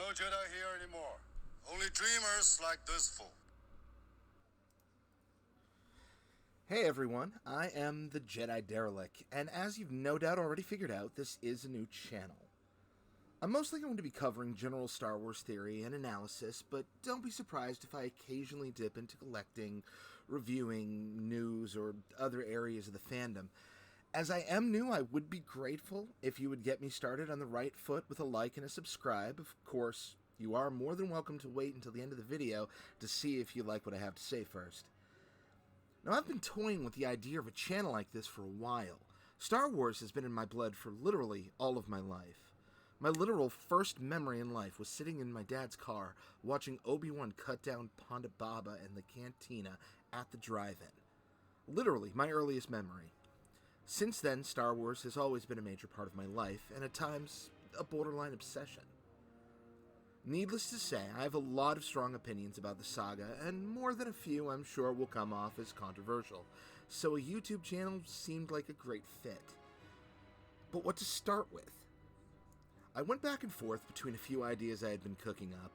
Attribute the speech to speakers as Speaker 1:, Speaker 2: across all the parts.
Speaker 1: No Jedi here anymore. Only dreamers like this fool.
Speaker 2: Hey everyone, I am the Jedi Deralict, and as you've no doubt already figured out, this is a new channel. I'm mostly going to be covering general Star Wars theory and analysis, but don't be surprised if I occasionally dip into collecting, reviewing, news, or other areas of the fandom. As I am new, I would be grateful if you would get me started on the right foot with a like and a subscribe. Of course, you are more than welcome to wait until the end of the video to see if you like what I have to say first. Now, I've been toying with the idea of a channel like this for a while. Star Wars has been in my blood for literally all of my life. My literal first memory in life was sitting in my dad's car watching Obi-Wan cut down Ponda Baba in the cantina at the drive-in. Literally, my earliest memory. Since then, Star Wars has always been a major part of my life, and at times, a borderline obsession. Needless to say, I have a lot of strong opinions about the saga, and more than a few I'm sure will come off as controversial, so a YouTube channel seemed like a great fit. But what to start with? I went back and forth between a few ideas I had been cooking up,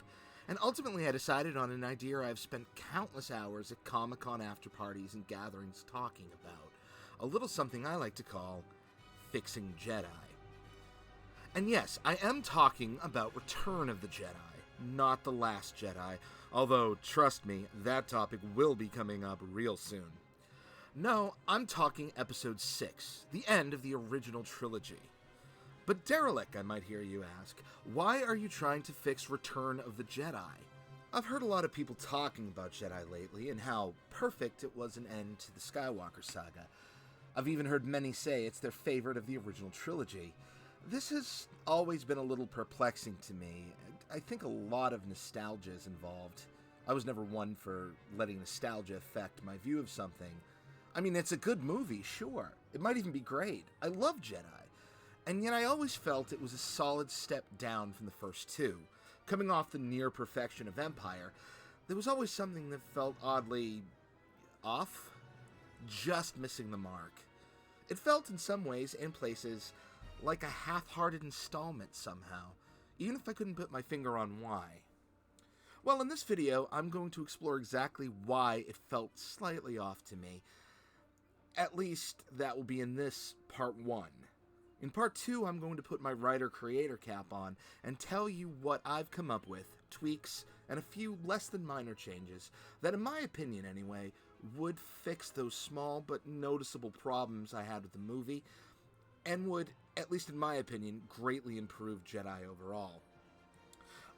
Speaker 2: and ultimately I decided on an idea I've spent countless hours at Comic-Con after-parties and gatherings talking about. A little something I like to call fixing Jedi. And yes, I am talking about Return of the Jedi, not The Last Jedi, although, trust me, that topic will be coming up real soon. No, I'm talking Episode 6, the end of the original trilogy. But Derelict, I might hear you ask, why are you trying to fix Return of the Jedi? I've heard a lot of people talking about Jedi lately and how perfect it was an end to the Skywalker saga. I've even heard many say it's their favorite of the original trilogy. This has always been a little perplexing to me. I think a lot of nostalgia is involved. I was never one for letting nostalgia affect my view of something. I mean, it's a good movie, sure. It might even be great. I love Jedi. And yet I always felt it was a solid step down from the first two. Coming off the near perfection of Empire, there was always something that felt oddly off. Just missing the mark. It felt in some ways and places like a half-hearted installment somehow, even if I couldn't put my finger on why. Well, in this video, I'm going to explore exactly why it felt slightly off to me. At least, that will be in this Part 1. In Part 2, I'm going to put my writer-creator cap on and tell you what I've come up with, tweaks, and a few less than minor changes that, in my opinion anyway, would fix those small but noticeable problems I had with the movie, and would, at least in my opinion, greatly improve Jedi overall.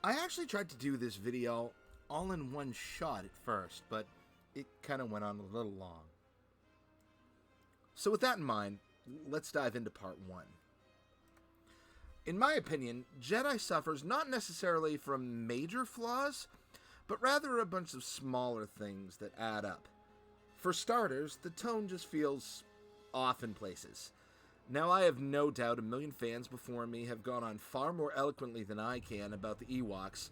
Speaker 2: I actually tried to do this video all in one shot at first, but it kind of went on a little long. So with that in mind, let's dive into Part 1. In my opinion, Jedi suffers not necessarily from major flaws, but rather a bunch of smaller things that add up. For starters, the tone just feels off in places. Now, I have no doubt a million fans before me have gone on far more eloquently than I can about the Ewoks,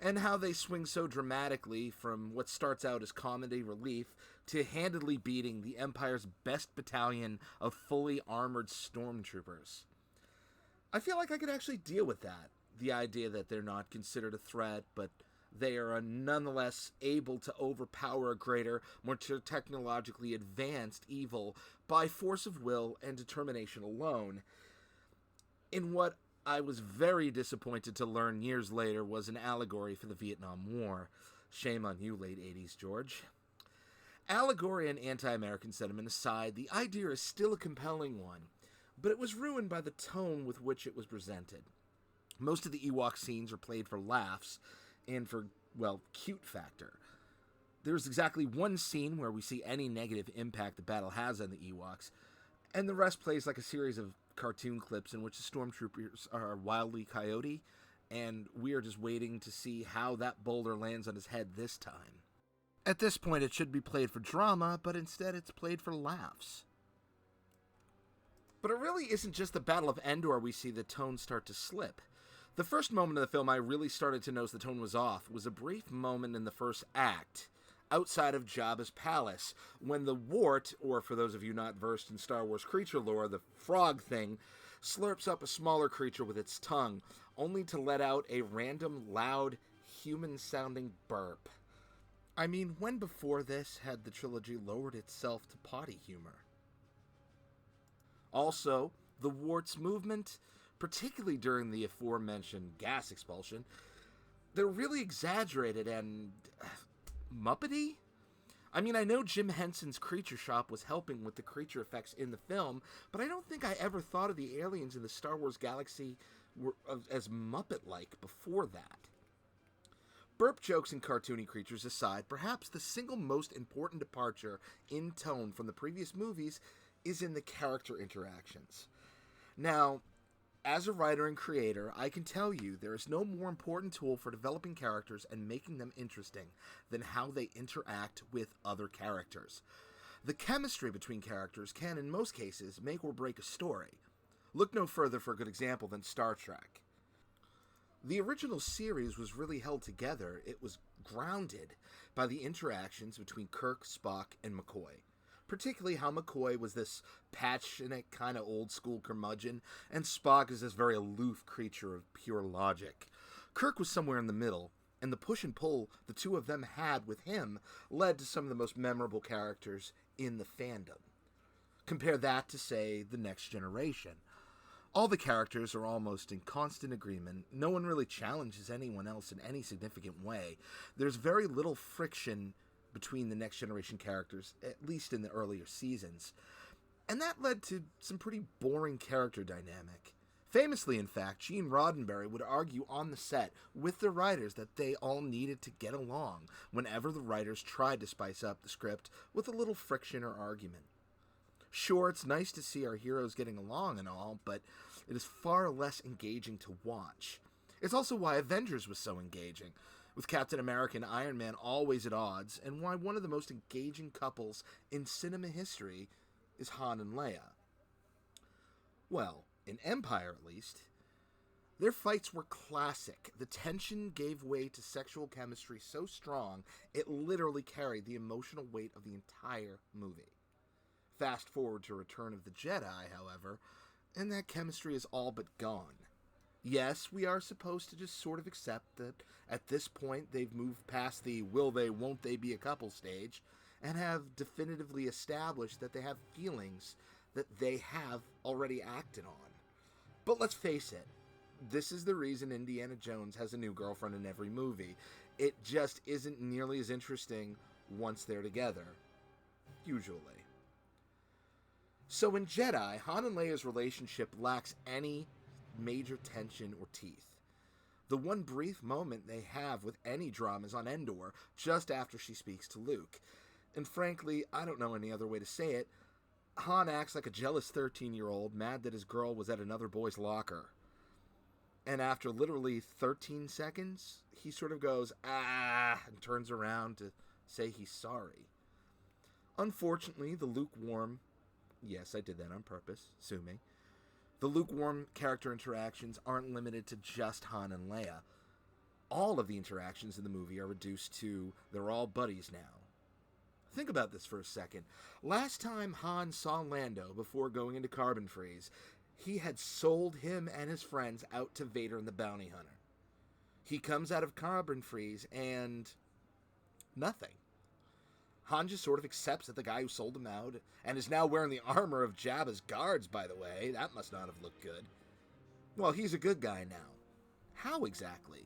Speaker 2: and how they swing so dramatically from what starts out as comedy relief to handedly beating the Empire's best battalion of fully armored stormtroopers. I feel like I could actually deal with that, the idea that they're not considered a threat, but they are nonetheless able to overpower a greater, more technologically advanced evil by force of will and determination alone, in what I was very disappointed to learn years later was an allegory for the Vietnam War. Shame on you, late 80s George. Allegory and anti-American sentiment aside, the idea is still a compelling one, but it was ruined by the tone with which it was presented. Most of the Ewok scenes are played for laughs, and for, well, cute factor. There's exactly one scene where we see any negative impact the battle has on the Ewoks, and the rest plays like a series of cartoon clips in which the stormtroopers are wildly coyote, and we are just waiting to see how that boulder lands on his head this time. At this point, it should be played for drama, but instead it's played for laughs. But it really isn't just the Battle of Endor we see the tone start to slip. The first moment of the film I really started to notice the tone was off was a brief moment in the first act, outside of Jabba's palace, when the wart, or for those of you not versed in Star Wars creature lore, the frog thing, slurps up a smaller creature with its tongue, only to let out a random, loud, human-sounding burp. I mean, when before this had the trilogy lowered itself to potty humor? Also, the warts movement, particularly during the aforementioned gas expulsion, they're really exaggerated and Muppety? I mean, I know Jim Henson's Creature Shop was helping with the creature effects in the film, but I don't think I ever thought of the aliens in the Star Wars galaxy as Muppet-like before that. Burp jokes and cartoony creatures aside, perhaps the single most important departure in tone from the previous movies is in the character interactions. Now, as a writer and creator, I can tell you there is no more important tool for developing characters and making them interesting than how they interact with other characters. The chemistry between characters can, in most cases, make or break a story. Look no further for a good example than Star Trek. The original series was really held together. It was grounded by the interactions between Kirk, Spock, and McCoy. Particularly how McCoy was this passionate, kind of old-school curmudgeon, and Spock is this very aloof creature of pure logic. Kirk was somewhere in the middle, and the push and pull the two of them had with him led to some of the most memorable characters in the fandom. Compare that to, say, The Next Generation. All the characters are almost in constant agreement. No one really challenges anyone else in any significant way. There's very little friction between the Next Generation characters, at least in the earlier seasons. And that led to some pretty boring character dynamic. Famously, in fact, Gene Roddenberry would argue on the set with the writers that they all needed to get along whenever the writers tried to spice up the script with a little friction or argument. Sure, it's nice to see our heroes getting along and all, but it is far less engaging to watch. It's also why Avengers was so engaging, with Captain America and Iron Man always at odds, and why one of the most engaging couples in cinema history is Han and Leia. Well, in Empire at least, their fights were classic. The tension gave way to sexual chemistry so strong, it literally carried the emotional weight of the entire movie. Fast forward to Return of the Jedi, however, and that chemistry is all but gone. Yes, we are supposed to just sort of accept that at this point they've moved past the will they, won't they be a couple stage, and have definitively established that they have feelings that they have already acted on. But let's face it, this is the reason Indiana Jones has a new girlfriend in every movie. It just isn't nearly as interesting once they're together. Usually. So in Jedi, Han and Leia's relationship lacks any major tension or teeth. The one brief moment they have with any drama is on Endor, just after she speaks to Luke. And frankly, I don't know any other way to say it, Han acts like a jealous 13-year-old mad that his girl was at another boy's locker. And after literally 13 seconds, he sort of goes, and turns around to say he's sorry. Unfortunately, the lukewarm, yes, I did that on purpose, sue me. The lukewarm character interactions aren't limited to just Han and Leia. All of the interactions in the movie are reduced to they're all buddies now. Think about this for a second. Last time Han saw Lando before going into Carbon Freeze, he had sold him and his friends out to Vader and the Bounty Hunter. He comes out of Carbon Freeze and nothing. Han just sort of accepts that the guy who sold him out, and is now wearing the armor of Jabba's guards, by the way. That must not have looked good. Well, he's a good guy now. How exactly?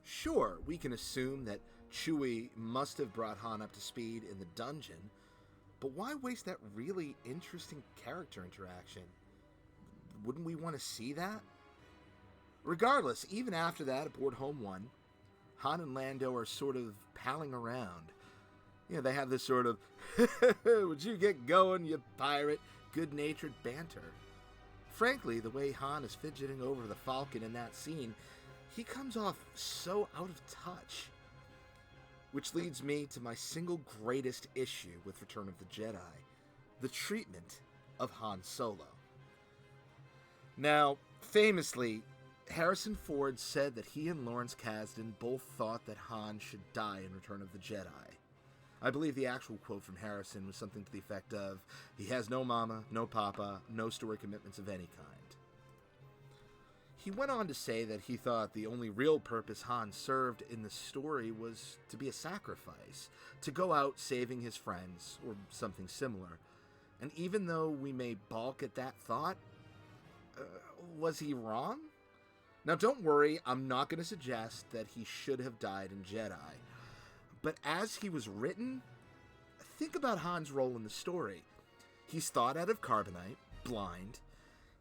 Speaker 2: Sure, we can assume that Chewie must have brought Han up to speed in the dungeon, but why waste that really interesting character interaction? Wouldn't we want to see that? Regardless, even after that, aboard Home One, Han and Lando are sort of palling around. You know, they have this sort of, would you get going, you pirate, good-natured banter. Frankly, the way Han is fidgeting over the Falcon in that scene, he comes off so out of touch. Which leads me to my single greatest issue with Return of the Jedi, the treatment of Han Solo. Now, famously, Harrison Ford said that he and Lawrence Kasdan both thought that Han should die in Return of the Jedi. I believe the actual quote from Harrison was something to the effect of, he has no mama, no papa, no story commitments of any kind. He went on to say that he thought the only real purpose Han served in the story was to be a sacrifice, to go out saving his friends, or something similar. And even though we may balk at that thought, was he wrong? Now don't worry, I'm not going to suggest that he should have died in Jedi. But as he was written, think about Han's role in the story. He's thought out of carbonite, blind.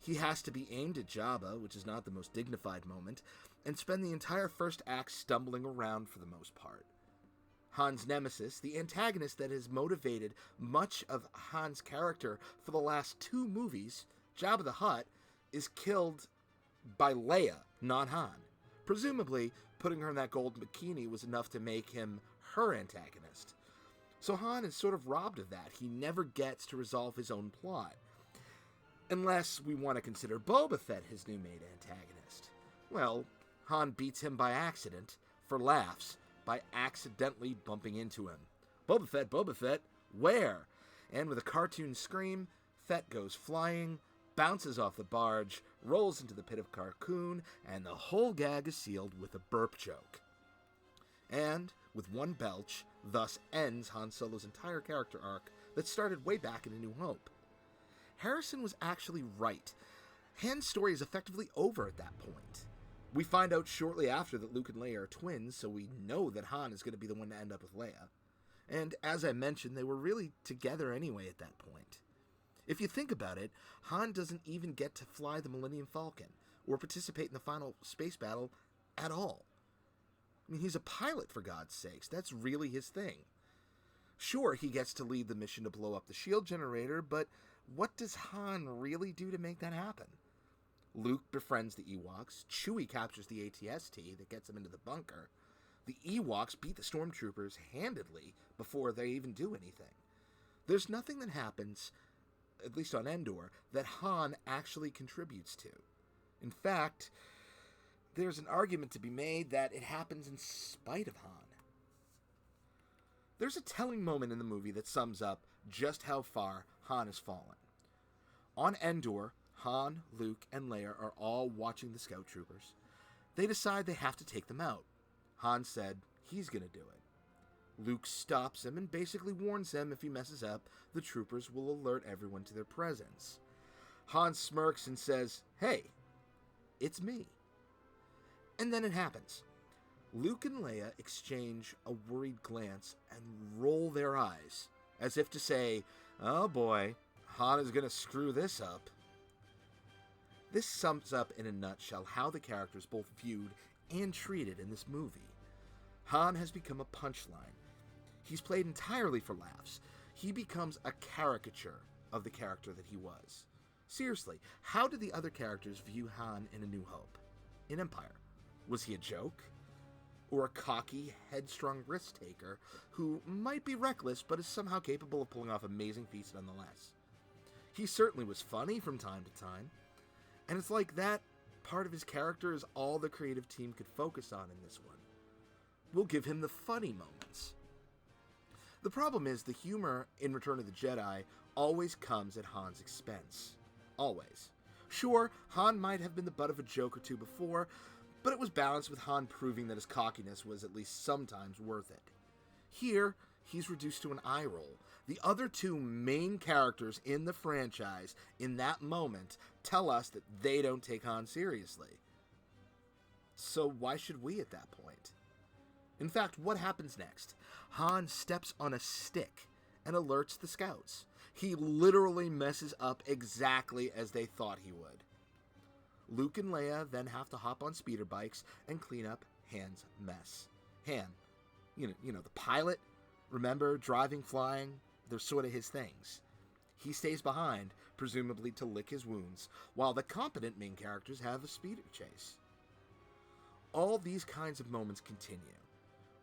Speaker 2: He has to be aimed at Jabba, which is not the most dignified moment, and spend the entire first act stumbling around for the most part. Han's nemesis, the antagonist that has motivated much of Han's character for the last 2 movies, Jabba the Hutt, is killed by Leia, not Han. Presumably, putting her in that gold bikini was enough to make him her antagonist. So Han is sort of robbed of that. He never gets to resolve his own plot. Unless we want to consider Boba Fett his new main antagonist. Well, Han beats him by accident, for laughs, by accidentally bumping into him. Boba Fett, where? And with a cartoon scream, Fett goes flying, bounces off the barge, rolls into the pit of Carcoon, and the whole gag is sealed with a burp joke. And, with one belch, thus ends Han Solo's entire character arc that started way back in A New Hope. Harrison was actually right. Han's story is effectively over at that point. We find out shortly after that Luke and Leia are twins, so we know that Han is going to be the one to end up with Leia. And as I mentioned, they were really together anyway at that point. If you think about it, Han doesn't even get to fly the Millennium Falcon, or participate in the final space battle at all. I mean, he's a pilot, for God's sakes. That's really his thing. Sure, he gets to lead the mission to blow up the shield generator, but what does Han really do to make that happen? Luke befriends the Ewoks, Chewie captures the AT-ST that gets him into the bunker, the Ewoks beat the stormtroopers handedly before they even do anything. There's nothing that happens, at least on Endor, that Han actually contributes to. In fact, there's an argument to be made that it happens in spite of Han. There's a telling moment in the movie that sums up just how far Han has fallen. On Endor, Han, Luke, and Leia are all watching the scout troopers. They decide they have to take them out. Han said he's going to do it. Luke stops him and basically warns him if he messes up, the troopers will alert everyone to their presence. Han smirks and says, "Hey, it's me." And then it happens. Luke and Leia exchange a worried glance and roll their eyes, as if to say, "Oh boy, Han is going to screw this up." This sums up in a nutshell how the characters both viewed and treated in this movie. Han has become a punchline. He's played entirely for laughs. He becomes a caricature of the character that he was. Seriously, how did the other characters view Han in A New Hope? In Empire? Was he a joke? Or a cocky, headstrong risk-taker who might be reckless but is somehow capable of pulling off amazing feats nonetheless? He certainly was funny from time to time, and it's like that part of his character is all the creative team could focus on in this one. We'll give him the funny moments. The problem is the humor in Return of the Jedi always comes at Han's expense. Always. Sure, Han might have been the butt of a joke or two before, but it was balanced with Han proving that his cockiness was at least sometimes worth it. Here, he's reduced to an eye roll. The other 2 main characters in the franchise in that moment tell us that they don't take Han seriously. So why should we at that point? In fact, what happens next? Han steps on a stick and alerts the scouts. He literally messes up exactly as they thought he would. Luke and Leia then have to hop on speeder bikes and clean up Han's mess. Han, you know, the pilot, remember, driving, flying, they're sort of his things. He stays behind, presumably to lick his wounds, while the competent main characters have a speeder chase. All these kinds of moments continue.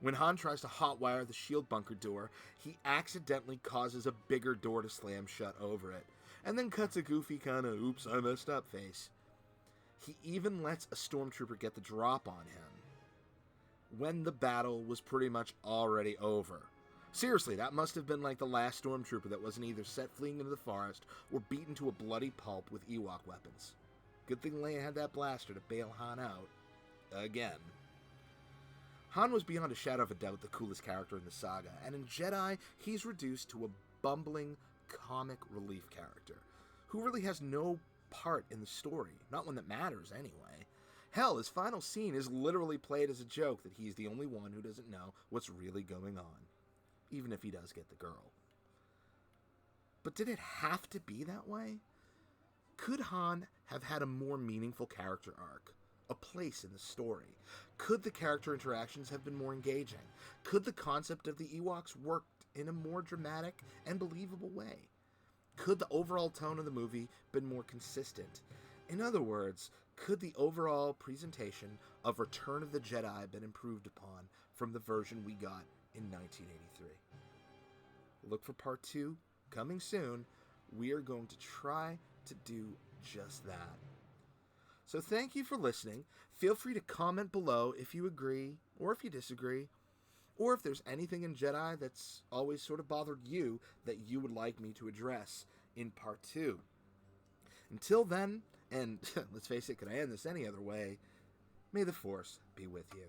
Speaker 2: When Han tries to hotwire the shield bunker door, he accidentally causes a bigger door to slam shut over it, and then cuts a goofy kind of "oops, I messed up" face. He even lets a stormtrooper get the drop on him when the battle was pretty much already over. Seriously, that must have been like the last stormtrooper that wasn't either set fleeing into the forest or beaten to a bloody pulp with Ewok weapons. Good thing Leia had that blaster to bail Han out. Again. Han was beyond a shadow of a doubt the coolest character in the saga, and in Jedi, he's reduced to a bumbling comic relief character, who really has no part in the story, not one that matters anyway. Hell, his final scene is literally played as a joke that he's the only one who doesn't know what's really going on, even if he does get the girl. But did it have to be that way? Could Han have had a more meaningful character arc? A place in the story? Could the character interactions have been more engaging? Could the concept of the Ewoks worked in a more dramatic and believable way? Could the overall tone of the movie been more consistent? In other words, could the overall presentation of Return of the Jedi been improved upon from the version we got in 1983? Look for part 2 coming soon. We are going to try to do just that. So thank you for listening. Feel free to comment below if you agree or if you disagree, or if there's anything in Jedi that's always sort of bothered you that you would like me to address in part 2. Until then, and let's face it, could I end this any other way? May the Force be with you.